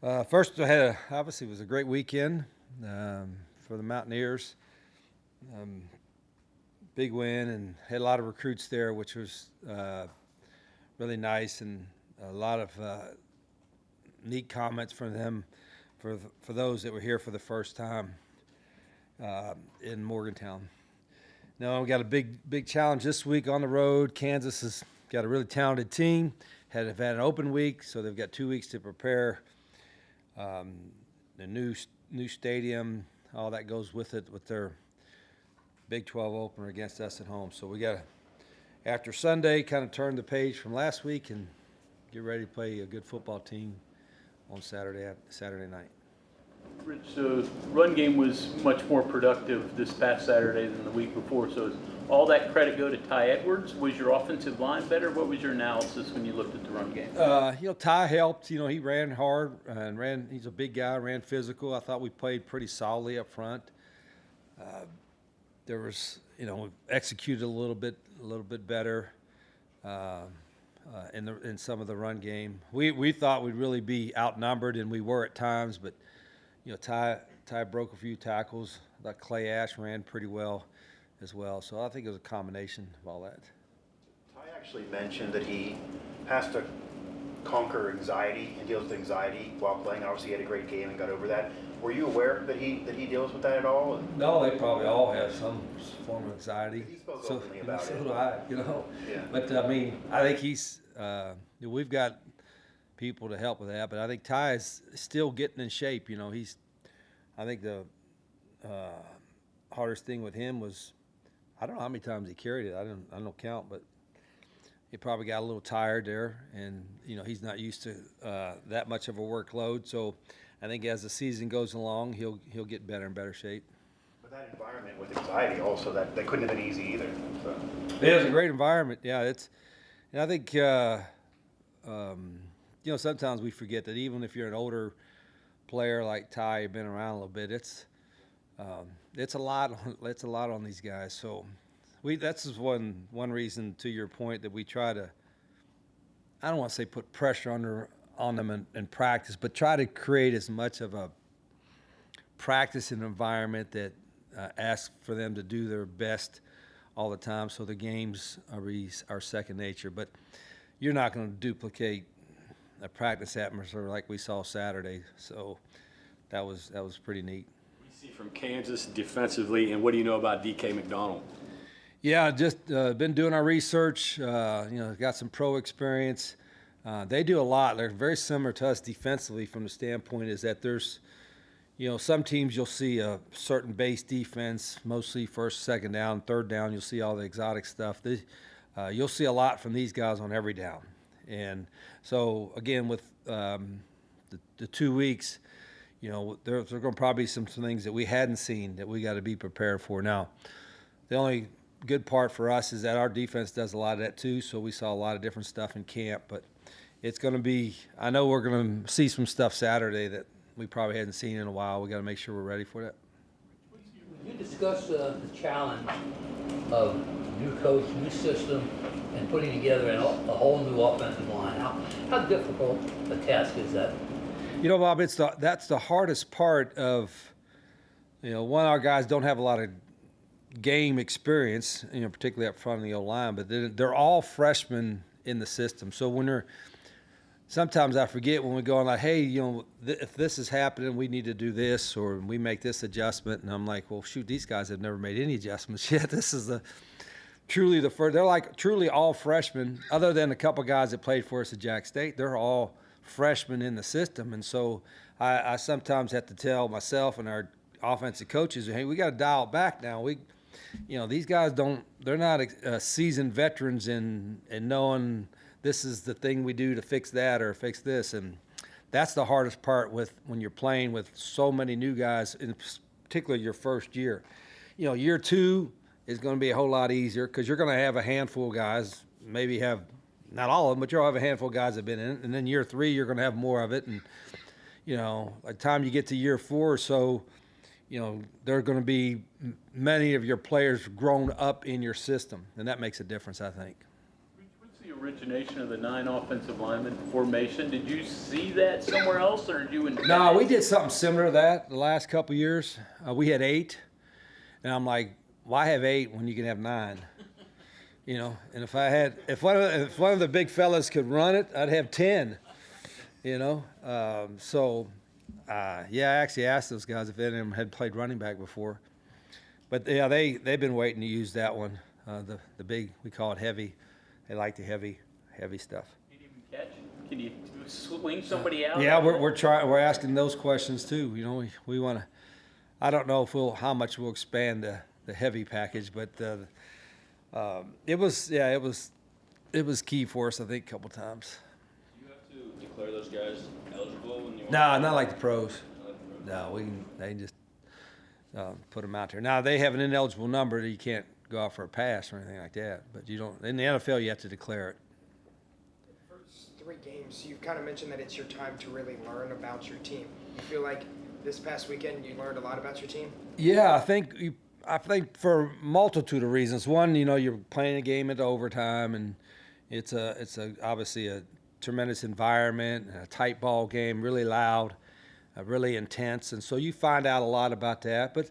First, I had obviously it was a great weekend for the Mountaineers. Um, Big win and had a lot of recruits there, which was really nice, and a lot of neat comments from them for those that were here for the first time in Morgantown. Now we got a big challenge this week on the road. Kansas has got a really talented team. Have had an open week, so they've got 2 weeks to prepare. The new stadium, all that goes with it, with their Big 12 opener against us at home. So we got to, after Sunday, kind of turn the page from last week and get ready to play a good football team on Saturday night. Rich, the run game was much more productive this past Saturday than the week before. So is all that credit go to Ty Edwards? Was your offensive line better? What was your analysis when you looked at the run game? Ty helped. He ran hard and he's a big guy, ran physical. I thought we played pretty solidly up front. There was, we executed a little bit better in some of the run game. We thought we'd really be outnumbered, and we were at times, but Ty broke a few tackles. I thought Clay Ash ran pretty well as well. So I think it was a combination of all that. Ty actually mentioned that he has to conquer anxiety and deals with anxiety while playing. Obviously, he had a great game and got over that. Were you aware that he deals with that at all? No, they probably all have some form of anxiety. He spoke openly about it. So do I, Yeah. But I think he's. We've got people to help with that, but I think Ty is still getting in shape. I think the hardest thing with him was, I don't know how many times he carried it. I don't count, but he probably got a little tired there, and he's not used to that much of a workload. So I think as the season goes along, he'll get better and better shape. But that environment with anxiety also, that couldn't have been easy either. So. It was a great environment. Yeah, and I think sometimes we forget that even if you're an older player like Ty, you've been around a little bit, it's a lot. It's a lot on these guys. So that's just one reason, to your point, that we try to, I don't want to say put pressure on them in practice, but try to create as much of a practice and environment that asks for them to do their best all the time, so the games are second nature. But you're not going to duplicate a practice atmosphere like we saw Saturday. So that was pretty neat. What do you see from Kansas defensively, and what do you know about DK McDonald? Yeah, just been doing our research. Got some pro experience. They do a lot. They're very similar to us defensively, from the standpoint is that there's, some teams you'll see a certain base defense, mostly first, second down, third down. You'll see all the exotic stuff. You'll see a lot from these guys on every down. And so, again, with the 2 weeks, there's going to probably be some things that we hadn't seen that we got to be prepared for. Now, the only good part for us is that our defense does a lot of that too, so we saw a lot of different stuff in camp. But it's going to be – I know we're going to see some stuff Saturday that we probably hadn't seen in a while. We got to make sure we're ready for that. Would you discuss the challenge of new coach, new system, and putting together a whole new offensive line? How difficult a task is that? Bob, that's the hardest part of, one, our guys don't have a lot of game experience, particularly up front in the O-line, but they're all freshmen in the system. So sometimes I forget when we go on like, hey, if this is happening, we need to do this, or we make this adjustment. And I'm like, well, shoot, these guys have never made any adjustments yet. This is truly the first. They're like truly all freshmen, other than a couple guys that played for us at Jack State. They're all freshmen in the system. And so I sometimes have to tell myself and our offensive coaches, hey, we got to dial it back now. These guys they're not seasoned veterans in knowing this is the thing we do to fix that or fix this. And that's the hardest part when you're playing with so many new guys, in particular your first year. Year two is going to be a whole lot easier because you're going to have a handful of guys, maybe have not all of them, but you'll have a handful of guys that have been in it. And then year three, you're going to have more of it. And, by the time you get to year four or so, there are going to be many of your players grown up in your system, and that makes a difference, I think. What's the origination of the 9 offensive lineman formation. Did you see that somewhere else, or did you invent No, it? we did something similar to that the last couple years. We had 8, and I'm like, why have 8 when you can have 9? You know, and if one of the big fellas could run it, I'd have 10. You know, yeah, I actually asked those guys if any of them had played running back before, but yeah, they've been waiting to use that one. The big, we call it heavy. They like the heavy stuff. Can you even catch? Can you swing somebody out? Yeah, we're asking those questions too. You know, we want to. I don't know if how much we'll expand the heavy package, but it was key for us, I think, a couple times. Do you have to declare those guys eligible when you? No, not like the pros. Not like the pros? No, they can just put them out there. Now they have an ineligible number that you can't go out for a pass or anything like that. But you don't. In the NFL, you have to declare it. The first 3 games, you've kind of mentioned that it's your time to really learn about your team. You feel like this past weekend you learned a lot about your team? Yeah, I think for a multitude of reasons. One, you know, you're playing a game into overtime, and it's obviously a tremendous environment, a tight ball game, really loud, really intense, and so you find out a lot about that. But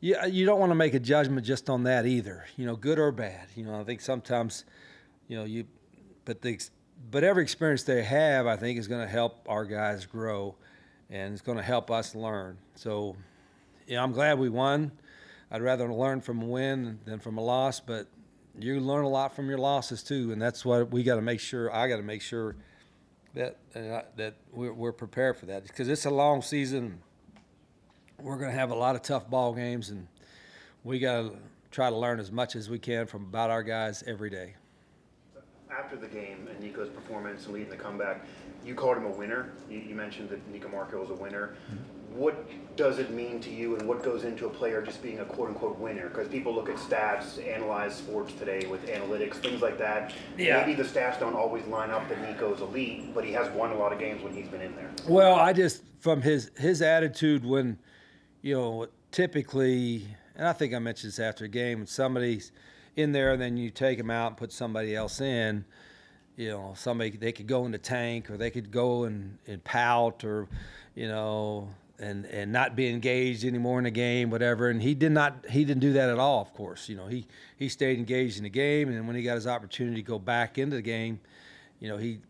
you don't want to make a judgment just on that either. You know, good or bad. You know, I think sometimes, you know, but every experience they have, I think, is going to help our guys grow, and it's going to help us learn. So, yeah, I'm glad we won. I'd rather learn from a win than from a loss, but you learn a lot from your losses too, and that's what we got to make sure. I got to make sure that we're prepared for that, because it's a long season. We're going to have a lot of tough ball games, and we got to try to learn as much as we can from about our guys every day. After the game and Nico's performance and leading the comeback, you called him a winner. You mentioned that Nico Marco was a winner. What does it mean to you, and what goes into a player just being a quote-unquote winner? Because people look at stats, analyze sports today with analytics, things like that. Yeah. Maybe the stats don't always line up that Nico's elite, but he has won a lot of games when he's been in there. Well, I just, from his attitude when, you know, typically, and I think I mentioned this after a game, when somebody's in there and then you take them out and put somebody else in, you know, they could go in the tank, or they could go and pout, or, you know, and not be engaged anymore in the game, whatever. And he didn't do that at all, of course. You know, he stayed engaged in the game, and when he got his opportunity to go back into the game, you know, he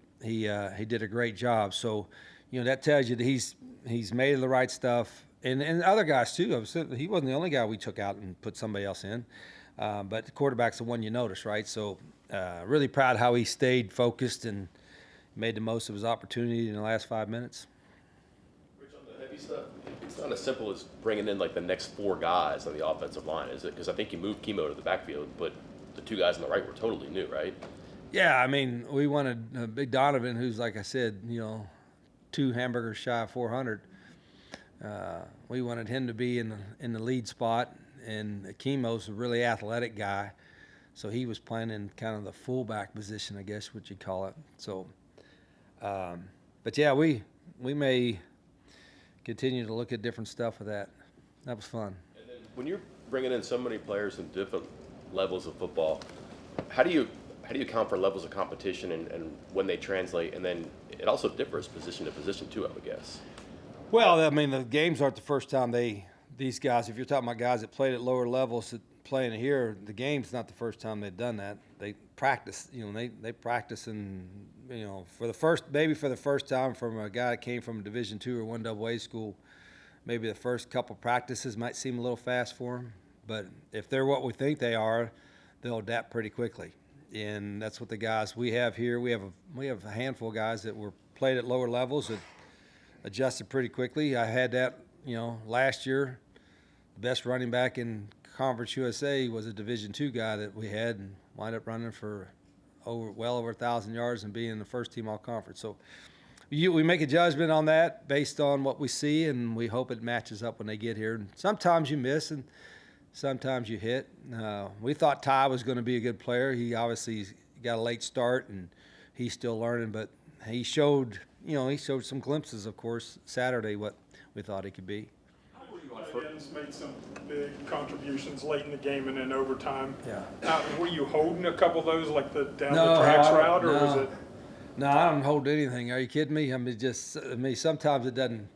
did a great job. So, you know, that tells you that he's made the right stuff. And other guys too. He wasn't the only guy we took out and put somebody else in. But the quarterback's the one you notice, right? So really proud how he stayed focused and made the most of his opportunity in the last 5 minutes. Rich, on the heavy stuff, it's not as simple as bringing in like the next 4 guys on the offensive line, is it? Because I think you moved Chemo to the backfield, but the 2 guys on the right were totally new, right? Yeah, I mean, we wanted Big Donovan, who's, like I said, you know, 2 hamburgers shy of 400. We wanted him to be in the lead spot, and Chemo's a really athletic guy, so he was playing in kind of the fullback position, I guess what you'd call it. So, but yeah, we may continue to look at different stuff with that. That was fun. And then when you're bringing in so many players in different levels of football, how do you account for levels of competition and when they translate? And then it also differs position to position too, I would guess. Well, I mean, the games aren't the first time these guys, if you're talking about guys that played at lower levels that playing here, the game's not the first time they've done that. They practice, you know, they practice, and, you know, for the first time from a guy that came from a Division II or 1AA school, maybe the first couple practices might seem a little fast for them, but if they're what we think they are, they'll adapt pretty quickly. And that's what the guys we have here. We have a handful of guys that were played at lower levels that adjusted pretty quickly. I had that, you know, last year. The best running back in Conference USA was a Division II guy that we had, and wound up running for well over 1,000 yards and being the first team all conference. So we make a judgment on that based on what we see, and we hope it matches up when they get here. And sometimes you miss, and sometimes you hit. We thought Ty was going to be a good player. He obviously got a late start, and he's still learning, but he showed some glimpses, of course, Saturday, what we thought he could be. How were you Tight ends made some big contributions late in the game and in overtime. Yeah. Were you holding a couple of those, like the down No, the tracks I don't- route, or was no. it? No, I don't hold anything. Are you kidding me? Sometimes it doesn't,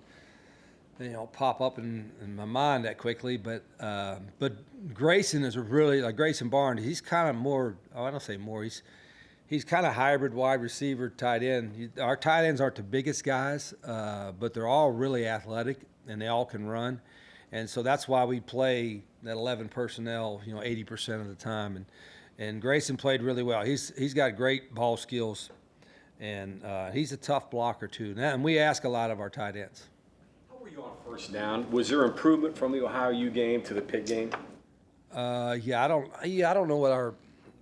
pop up in my mind that quickly. But Grayson is like Grayson Barnes. He's kind of more. Oh, I don't say more. He's kind of hybrid wide receiver, tight end. Our tight ends aren't the biggest guys, but they're all really athletic and they all can run, and so that's why we play that 11 personnel, 80% of the time. And Grayson played really well. He's got great ball skills. And he's a tough blocker, too. And we ask a lot of our tight ends. How were you on first down? Was there improvement from the Ohio U game to the Pitt game? I don't know what our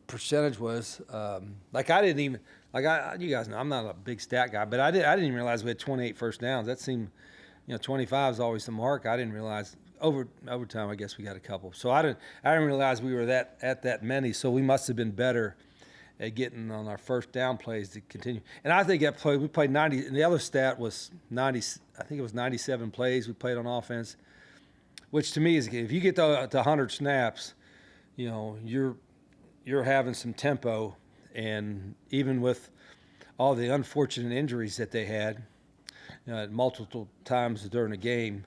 percentage was. You guys know, I'm not a big stat guy, but I didn't even realize we had 28 first downs. That seemed, 25 is always the mark. I didn't realize overtime. I guess we got a couple. So I didn't realize we were at that many. So we must have been better at getting on our first down plays to continue. And I think we played 90, and the other stat was 90, I think it was 97 plays we played on offense, which to me is, if you get to 100 snaps, you're having some tempo. And even with all the unfortunate injuries that they had, multiple times during the game,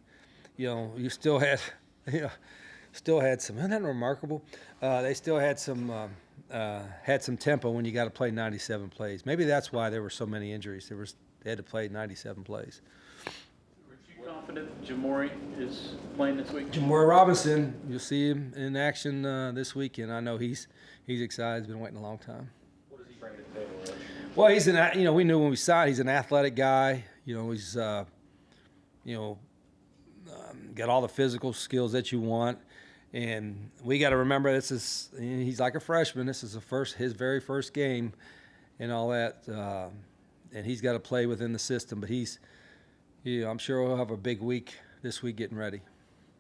you still had, some, isn't that remarkable? They still had some tempo when you got to play 97 plays. Maybe that's why there were so many injuries. They had to play 97 plays. Were you confident Jamori is playing this week? Jamori Robinson, you'll see him in action this weekend. I know he's excited. He's been waiting a long time. What does he bring to the table, Rich? Well, we knew when we signed, he's an athletic guy. He's got all the physical skills that you want. And we got to remember, he's like a freshman. This is his very first game and all that. And he's got to play within the system. But I'm sure he'll have a big week this week getting ready.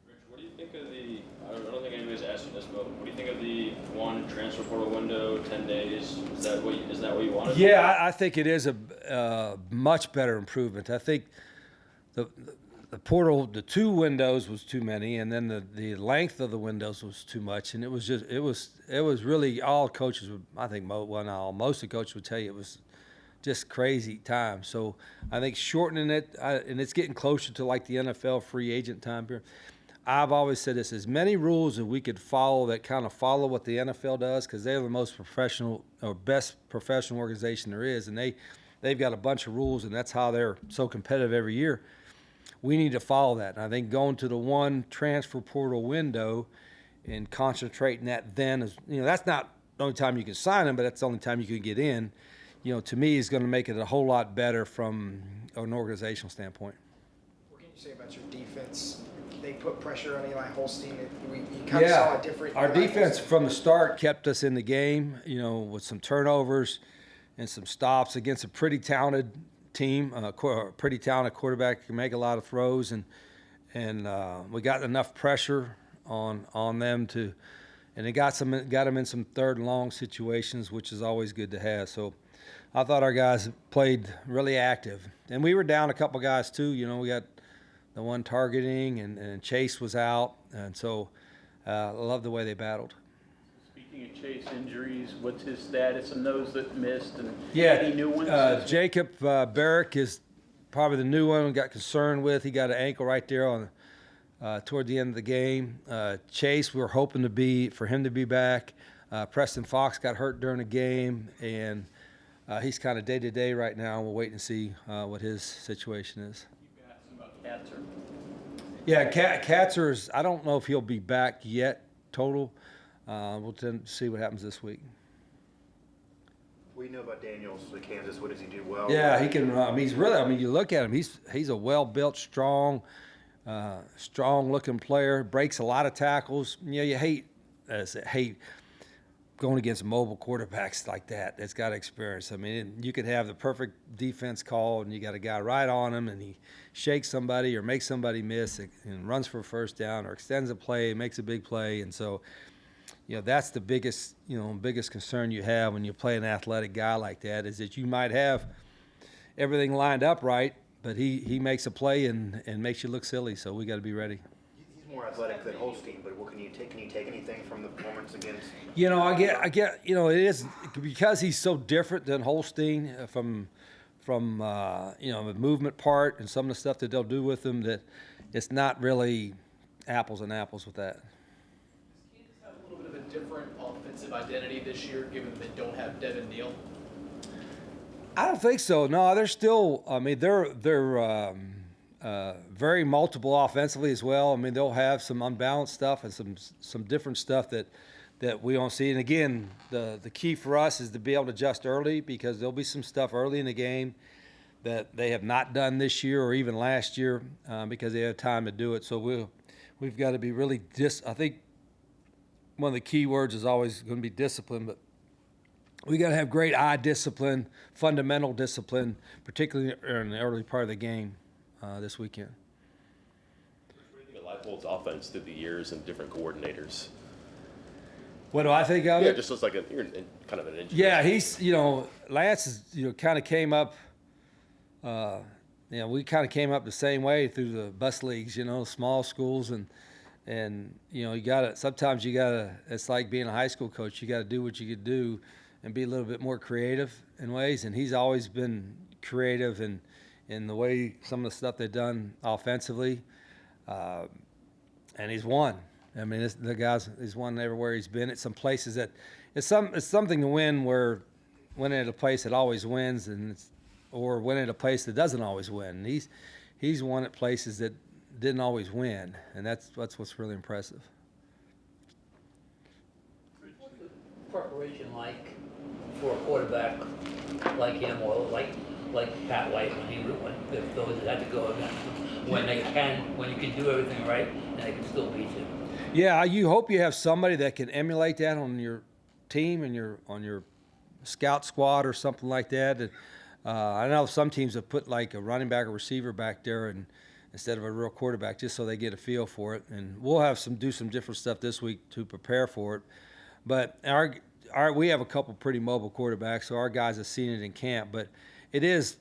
Rich, what do you think of I don't think anybody's asked you this, but what do you think of the one transfer portal window, 10 days? Is that what you wanted? Yeah, I think it is a much better improvement. I think the portal, the 2 windows was too many, and then the length of the windows was too much, and it was really all coaches would, I think most of the coaches would tell you it was just crazy time. So I think shortening it, and it's getting closer to like the NFL free agent time period. I've always said this: as many rules that we could follow that kind of follow what the NFL does, because they're the most professional or best professional organization there is, and they've got a bunch of rules, and that's how they're so competitive every year. We need to follow that. And I think going to the one transfer portal window and concentrating that then is, that's not the only time you can sign them, but that's the only time you can get in, to me is going to make it a whole lot better from an organizational standpoint. What can you say about your defense? They put pressure on Eli Holstein. You kind of saw a different. Our Eli defense Holstein. from the start kept us in the game, with some turnovers and some stops against a pretty talented team, a pretty talented quarterback who can make a lot of throws, and we got enough pressure on them and it got them in some third and long situations, which is always good to have. So I thought our guys played really active, and we were down a couple guys too. We got the one targeting, and Chase was out, and so I love the way they battled. Speaking of Chase injuries, what's his status on those that missed, and Yeah, any new ones? Jacob Barrick is probably the new one we got concerned with. He got an ankle right there on toward the end of the game. Chase, we were hoping for him to be back. Preston Fox got hurt during the game, and he's kind of day-to-day right now. We'll wait and see what his situation is. You got some about Katzer. Yeah, Katzer is, I don't know if he'll be back yet total. We'll see what happens this week. What do you know about Daniels with Kansas? What does he do well? Yeah, he can run. He's really, you look at him, he's a well-built, strong-looking player, breaks a lot of tackles. You hate going against mobile quarterbacks like that. That's got experience. I mean, you could have the perfect defense call, and you got a guy right on him, and he shakes somebody or makes somebody miss and runs for a first down or extends a play, makes a big play. And so, that's the biggest concern you have when you play an athletic guy like that, is that you might have everything lined up right, but he makes a play and makes you look silly. So we got to be ready. He's more athletic than Holstein, but what can you take? Can you take anything from the performance against? I get, it is because he's so different than Holstein from the movement part and some of the stuff that they'll do with him, that it's not really apples and apples with that. Does Kansas have a little bit of a different offensive identity this year, given they don't have Devin Neal? I don't think so. No, they're still. I mean, they're very multiple offensively as well. I mean, they'll have some unbalanced stuff and some different stuff that we don't see. And again, the key for us is to be able to adjust early, because there'll be some stuff early in the game that they have not done this year or even last year because they have time to do it. So we've got to be really I think one of the key words is always going to be discipline, but we got to have great eye discipline, fundamental discipline, particularly in the early part of the game this weekend. What do you think of Leipold's offense through the years and different coordinators? What do I think of Yeah, it? it just looks like you're kind of an engineer. Yeah, he's, Lance is, kind of came up, we kind of came up the same way through the bus leagues, small schools, and sometimes it's like being a high school coach. You got to do what you could do and be a little bit more creative in ways. And he's always been creative in the way some of the stuff they've done offensively. And he's won. I mean, he's won everywhere he's been. At some places that it's something to win winning at a place that always wins, or winning at a place that doesn't always win. And he's won at places that didn't always win, and that's what's really impressive. What's the preparation like for a quarterback like him, or like Pat White if those that had to go against him, when you can do everything right and they can still beat you? Yeah, you hope you have somebody that can emulate that on your team and on your scout squad or something like that. I know some teams have put like a running back or receiver back there and instead of a real quarterback, just so they get a feel for it. And we'll do some different stuff this week to prepare for it. But we have a couple pretty mobile quarterbacks, so our guys have seen it in camp. But it is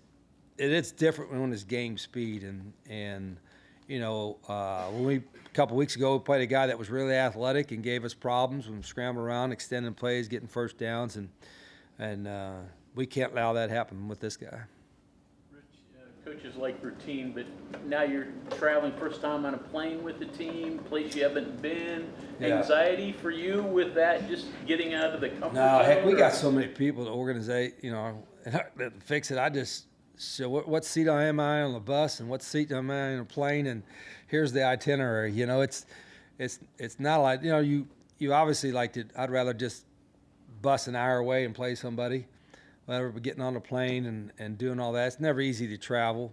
different when it's game speed and a couple weeks ago, we played a guy that was really athletic and gave us problems when scrambling around, extending plays, getting first downs, and we can't allow that to happen with this guy. Rich, coaches like routine, but now you're traveling first time on a plane with the team, place you haven't been. Yeah. Anxiety for you with that, just getting out of the comfort No, zone? heck, we or- got so many people to organize, that fix it. So what seat am I on the bus, and what seat am I in a plane, and here's the itinerary. It's not like you obviously like to. I'd rather just bus an hour away and play somebody, rather than getting on the plane and doing all that. It's never easy to travel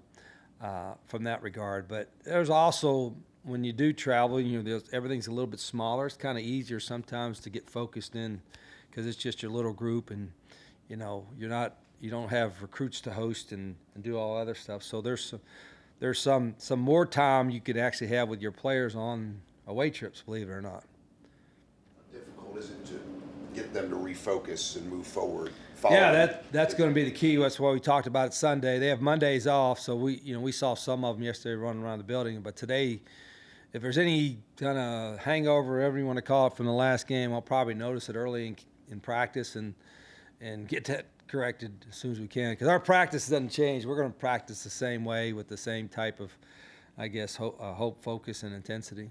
from that regard. But there's also when you do travel, everything's a little bit smaller. It's kind of easier sometimes to get focused in because it's just your little group, and you don't have recruits to host and do all other stuff. So there's some more time you could actually have with your players on away trips, believe it or not. How difficult is it to get them to refocus and move forward? Yeah, that's going to be the key. That's why we talked about it Sunday. They have Mondays off, so we saw some of them yesterday running around the building. But today, if there's any kind of hangover, whatever you want to call it, from the last game, I'll probably notice it early in practice and get that corrected as soon as we can, because our practice doesn't change. We're going to practice the same way with the same type of, I guess, hope, focus, and intensity.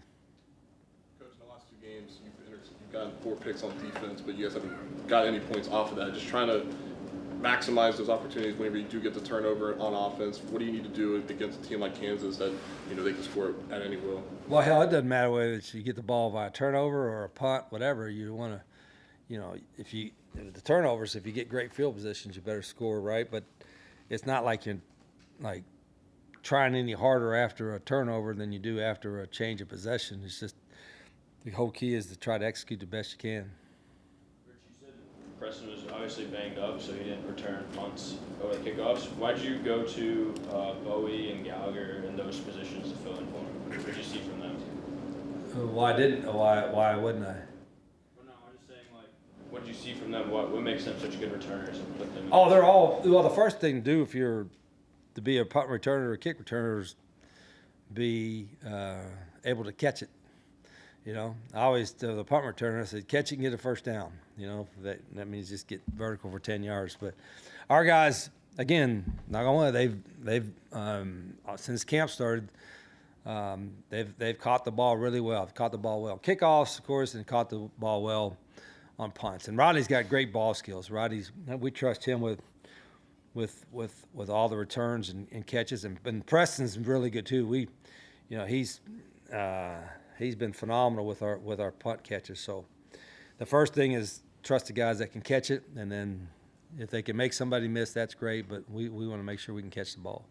Coach, in the last 2 games, you've gotten 4 picks on defense, but you guys haven't got any points off of that. Just trying to maximize those opportunities whenever you do get the turnover on offense. What do you need to do against a team like Kansas that they can score at any will? Well, hell, it doesn't matter whether you get the ball via a turnover or a punt, whatever. You want to, if the turnovers, if you get great field positions, you better score, right? But it's not like you're trying any harder after a turnover than you do after a change of possession. It's just the whole key is to try to execute the best you can. Rich, you said Preston was obviously banged up, so he didn't return punts or kickoffs. Why did you go to Bowie and Gallagher in those positions to fill in for him? What did you see from them? Why wouldn't I? Well, no, I'm just saying, what did you see from them? What makes them such good returners and put them? Oh, they're all well. The first thing to do if you're to be a punt returner or a kick returner is be able to catch it. You know, I always tell the punt returner, I said, catch it and get a first down. You know, that means just get vertical for 10 yards. But our guys, again, not gonna lie, they've since camp started, they've caught the ball really well. They've caught the ball well. Kickoffs, of course, and caught the ball well on punts. And Rodney's got great ball skills. We trust him with all the returns and catches. And Preston's really good too. He's been phenomenal with our punt catches. So the first thing is trust the guys that can catch it, and then if they can make somebody miss, that's great. But we want to make sure we can catch the ball.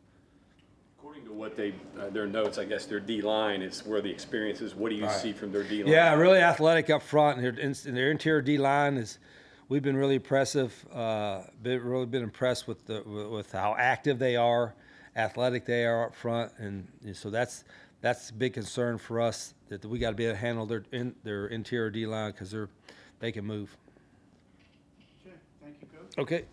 According to what their notes, I guess their D-line is where the experience is. What do you see from their D-line? Yeah, really athletic up front. And their interior D-line we've been really impressive. Really been impressed with how active they are, athletic they are up front, and so that's a big concern for us, that we got to be able to handle their interior D-line because they can move. Okay, thank you, Coach. Okay.